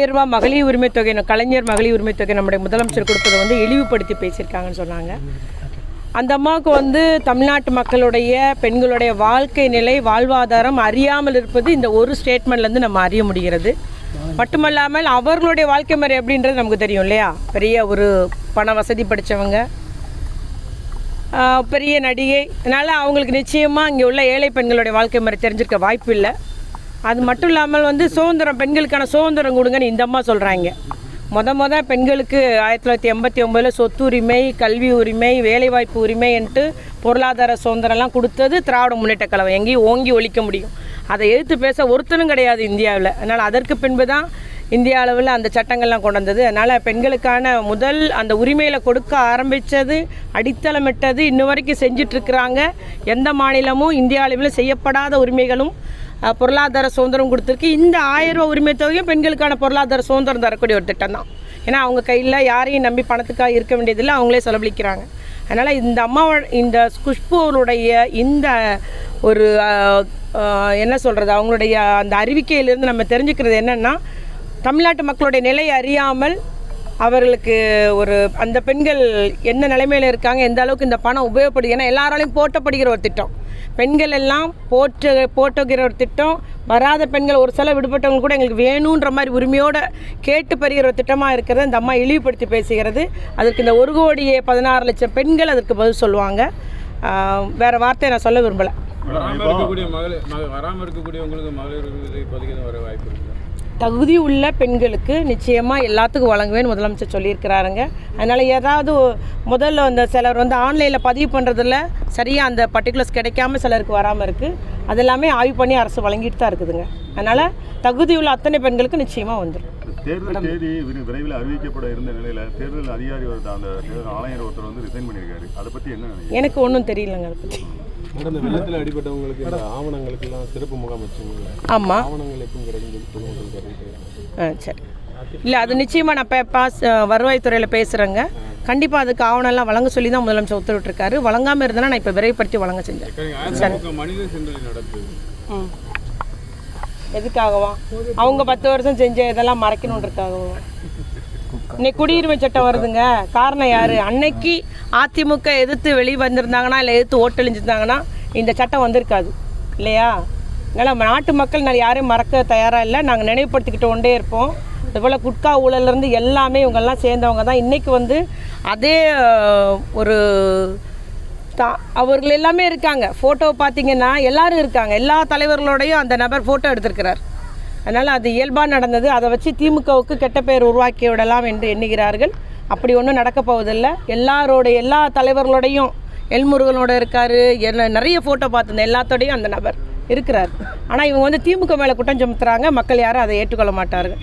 ரூபாய் மகளிர் உரிமை தொகை, கலைஞர் மகளிர் உரிமை தொகை நம்முடைய முதலமைச்சர் கொடுப்பதை வந்து இழிவுபடுத்தி பேசியிருக்காங்கன்னு சொன்னாங்க. அந்த அம்மாவுக்கு தமிழ்நாட்டு மக்களுடைய பெண்களுடைய வாழ்க்கை நிலை, வாழ்வாதாரம் அறியாமல் இருப்பது இந்த ஒரு ஸ்டேட்மெண்ட்லேருந்து நம்ம அறிய முடிகிறது. மட்டுமல்லாமல் அவர்களுடைய வாழ்க்கை முறை எப்படின்றது நமக்கு தெரியும் இல்லையா. பெரிய ஒரு பண வசதி படித்தவங்க, பெரிய நடிகை. அதனால் அவங்களுக்கு நிச்சயமாக இங்கே உள்ள ஏழை பெண்களுடைய வாழ்க்கை முறை தெரிஞ்சிருக்க வாய்ப்பு இல்லை. அது மட்டும் இல்லாமல் சுதந்திரம், பெண்களுக்கான சுதந்திரம் கொடுங்கன்னு இந்த அம்மா சொல்கிறாங்க. பெண்களுக்கு 1989 சொத்து உரிமை, கல்வி உரிமை, வேலைவாய்ப்பு உரிமைன்ட்டு பொருளாதார சுதந்திரம்லாம் கொடுத்தது திராவிட முன்னேற்ற கழகம். எங்கேயும் ஓங்கி ஒழிக்க முடியும். அதை எதிர்த்து பேச ஒருத்தனும் கிடையாது இந்தியாவில். அதனால் அதற்கு பின்பு தான் இந்திய அளவில் அந்த சட்டங்கள்லாம் கொண்டு வந்தது. அதனால் பெண்களுக்கான முதல் அந்த உரிமையில் கொடுக்க ஆரம்பித்தது, அடித்தளமிட்டது, இன்ன வரைக்கும் செஞ்சிட்ருக்குறாங்க. எந்த மாநிலமும் இந்திய அளவில் செய்யப்படாத உரிமைகளும் பொருளாதார சுதந்திரம் கொடுத்துருக்கு. இந்த 1000 ரூபா உரிமை தொகையும் பெண்களுக்கான பொருளாதார சுதந்திரம் தரக்கூடிய ஒரு திட்டம் தான். ஏன்னா அவங்க கையில் யாரையும் நம்பி பணத்துக்காக இருக்க வேண்டியதில்லை, அவங்களே செலவழிக்கிறாங்க. அதனால் இந்த அம்மாவோட, இந்த குஷ்புடைய இந்த ஒரு என்ன சொல்கிறது, அவங்களுடைய அந்த அறிவிக்கையிலிருந்து நம்ம தெரிஞ்சுக்கிறது என்னென்னா, தமிழ்நாட்டு மக்களுடைய நிலை அறியாமல் அவர்களுக்கு ஒரு அந்த பெண்கள் என்ன நிலைமையில் இருக்காங்க, எந்த அளவுக்கு இந்த பணம் உபயோகப்படுது. ஏன்னா எல்லாராலையும் போட்டப்படுகிற ஒரு திட்டம், பெண்கள் எல்லாம் போட்டுகிற ஒரு திட்டம். வராத பெண்கள், ஒரு சில விடுபட்டவங்க கூட எங்களுக்கு வேணுன்ற மாதிரி உரிமையோடு கேட்டு பெறுகிற ஒரு திட்டமாக இருக்கிறது இந்த அம்மா இழிவுபடுத்தி பேசுகிறது. அதற்கு இந்த 1,16,00,000 பெண்கள் அதற்கு பதில் சொல்லுவாங்க. வேறு வார்த்தையை நான் சொல்ல விரும்பலை. தகுதி உள்ள பெண்களுக்கு நிச்சயமாக எல்லாத்துக்கும் வழங்குவேன்னு முதலமைச்சர் சொல்லியிருக்கிறாருங்க. அதனால் ஏதாவது முதல்ல அந்த சிலர் ஆன்லைனில் பதிவு பண்ணுறதில்ல, சரியாக அந்த பர்டிகுலர்ஸ் கிடைக்காம சிலருக்கு வராமல் இருக்குது. அதெல்லாமே ஆய்வு பண்ணி அரசு வழங்கிட்டு தான் இருக்குதுங்க. அதனால் தகுதி உள்ள அத்தனை பெண்களுக்கு நிச்சயமாக வந்துடும். தேர்தல் தேதி விரைவில் அறிவிக்கப்பட இருந்த நிலையில் தேர்தல் அதிகாரி அந்த தேர்தல் ஆணையர் ஒருத்தர் ரிசைன் பண்ணியிருக்காரு. அதை பற்றி என்ன நினைக்கிறீங்க? எனக்கு ஒன்றும் தெரியலங்க அதை பற்றி. இந்த வெள்ளத்தில் அடிபட்டவங்களுக்கு இந்த ஆவணங்களுக்கெல்லாம் சிறப்பு முகாம் வச்சுங்க. ஆமாம், ஆவணங்கள் எப்பவும் கிடைக்கும். சரி, இல்லை அது நிச்சயமாக நான் வருவாய்த்துறையில் பேசுகிறேங்க. கண்டிப்பாக அதுக்கு ஆவணம்லாம் வழங்க சொல்லி தான் முதலமைச்சர் உத்தரவிட்டிருக்காரு. வழங்காமல் இருந்தால் நான் இப்போ விரைவுபடுத்தி வழங்க செஞ்சேன். எதுக்காகவா? அவங்க 10 வருஷம் செஞ்ச இதெல்லாம் மறைக்கணுன்றதுக்காகவா? இன்னைக்கு குடியுரிமை சட்டம் வருதுங்க. காரணம் யார்? அன்னைக்கு அதிமுக எதிர்த்து வெளியே வந்திருந்தாங்கன்னா, இல்லை எதிர்த்து ஓட்டழிஞ்சிருந்தாங்கன்னா இந்த சட்டம் வந்திருக்காது இல்லையா? அதனால் நாட்டு மக்கள் நான் யாரையும் மறக்க தயாராக இல்லை. நாங்கள் நினைவுபடுத்திக்கிட்டு கொண்டே இருப்போம். அதுபோல் குட்கா ஊழலேருந்து எல்லாமே இவங்கெல்லாம் சேர்ந்தவங்க தான். இன்றைக்கி அதே ஒரு அவர்கள் எல்லாமே இருக்காங்க. ஃபோட்டோ பார்த்திங்கன்னா எல்லோரும் இருக்காங்க. எல்லா தலைவர்களோடையும் அந்த நபர் ஃபோட்டோ எடுத்திருக்கிறார். அதனால் அது இயல்பாக நடந்தது. அதை வச்சு திமுகவுக்கு கெட்ட பெயர் உருவாக்கி விடலாம் என்று எண்ணுகிறார்கள். அப்படி ஒன்றும் நடக்க போவதில்லை. எல்லா தலைவர்களோடையும் எல்முருகனோட இருக்கார். நிறைய ஃபோட்டோ பார்த்துருந்தேன். எல்லாத்தோடையும் அந்த நபர் இருக்கிறார். ஆனால் இவங்க திமுக மேலே குற்றம் சுமத்துறாங்க. மக்கள் யாரும் அதை ஏற்றுக்கொள்ள மாட்டார்கள்.